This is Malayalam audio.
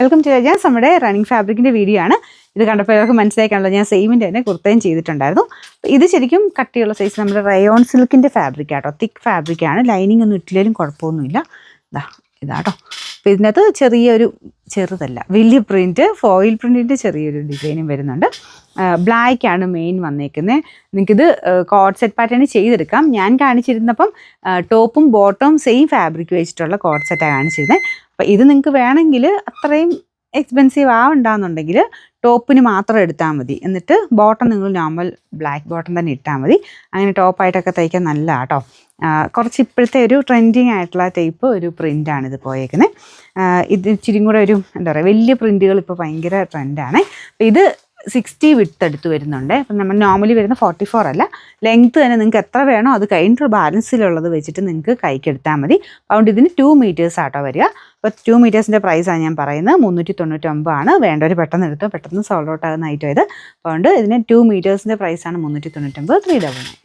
വെൽക്കം ടു ഞാൻ നമ്മുടെ റണ്ണിങ് ഫാബ്രിക്കിൻ്റെ വീഡിയോ ആണ്. ഇത് കണ്ടപ്പോൾ എല്ലാവർക്കും മനസ്സിലാക്കാണല്ലോ, ഞാൻ സെയിമിൻ്റെ തന്നെ കുർത്തയും ചെയ്തിട്ടുണ്ടായിരുന്നു. ഇത് ശരിക്കും കട്ടിയുള്ള സൈസ് നമ്മുടെ റയോൺ സിൽക്കിൻ്റെ ഫാബ്രിക് ആട്ടോ, തിക്ക് ഫാബ്രിക്കാണ്. ലൈനിങ് ഒന്നും ഇട്ടില്ലെങ്കിലും കുഴപ്പമൊന്നുമില്ല. ഇതാട്ടോ. അപ്പോൾ ഇതിനകത്ത് ചെറുതല്ല വലിയ പ്രിൻറ്റ്, ഫോയിൽ പ്രിൻറ്റിൻ്റെ ചെറിയൊരു ഡിസൈനും വരുന്നുണ്ട്. ബ്ലാക്കാണ് മെയിൻ വന്നേക്കുന്നത്. നിങ്ങൾക്കിത് കോഡ് സെറ്റ് പാറ്റേൺ ചെയ്തെടുക്കാം. ഞാൻ കാണിച്ചിരുന്നപ്പം ടോപ്പും ബോട്ടവും സെയിം ഫാബ്രിക് വെച്ചിട്ടുള്ള കോഡ് സെറ്റാണ് കാണിച്ചിരുന്നത്. അപ്പോൾ ഇത് നിങ്ങൾക്ക് വേണമെങ്കിൽ അത്രയും എക്സ്പെൻസീവ് ആവണ്ടെന്നുണ്ടെങ്കിൽ ടോപ്പിന് മാത്രം എടുത്താൽ മതി. എന്നിട്ട് ബോട്ടം നിങ്ങൾ നോർമൽ ബ്ലാക്ക് ബോട്ടം തന്നെ ഇട്ടാൽ മതി. അങ്ങനെ ടോപ്പായിട്ടൊക്കെ തയ്ക്കാൻ നല്ല കേട്ടോ. കുറച്ച് ഇപ്പോഴത്തെ ഒരു ട്രെൻഡിങ് ആയിട്ടുള്ള ടൈപ്പ് ഒരു പ്രിൻ്റാണ് ഇത് പോയേക്കുന്നത്. ഇത് ഇച്ചിരി കൂടെ ഒരു എന്താ പറയുക, വലിയ പ്രിൻറ്റുകൾ ഇപ്പോൾ ഭയങ്കര ട്രെൻഡാണ്. അപ്പോൾ ഇത് 60 വിഡ്ത്ത് എടുത്ത് വരുന്നുണ്ട്. അപ്പം നമ്മൾ നോർമലി വരുന്ന 44 അല്ല, ലെങ്ത്ത് തന്നെ നിങ്ങൾക്ക് എത്ര വേണോ അത് കഴിഞ്ഞിട്ട് ബാലൻസിലുള്ളത് വെച്ചിട്ട് നിങ്ങൾക്ക് കൈക്കെടുത്താൽ മതി. അതുകൊണ്ട് ഇതിന് 2 മീറ്റേഴ്സ് ആട്ടോ വരിക. അപ്പോൾ 2 മീറ്റേഴ്സിൻ്റെ പ്രൈസാണ് ഞാൻ പറയുന്നത്. 399 ആണ്. വേണ്ടവർ പെട്ടെന്ന് എടുത്ത് പെട്ടെന്ന് സോൾഡ് ഔട്ട് ആകുന്ന ഐറ്റം ഇത്. അതുകൊണ്ട് ഇതിന് 2 മീറ്റേഴ്സിൻ്റെ പ്രൈസാണ് 399, 399.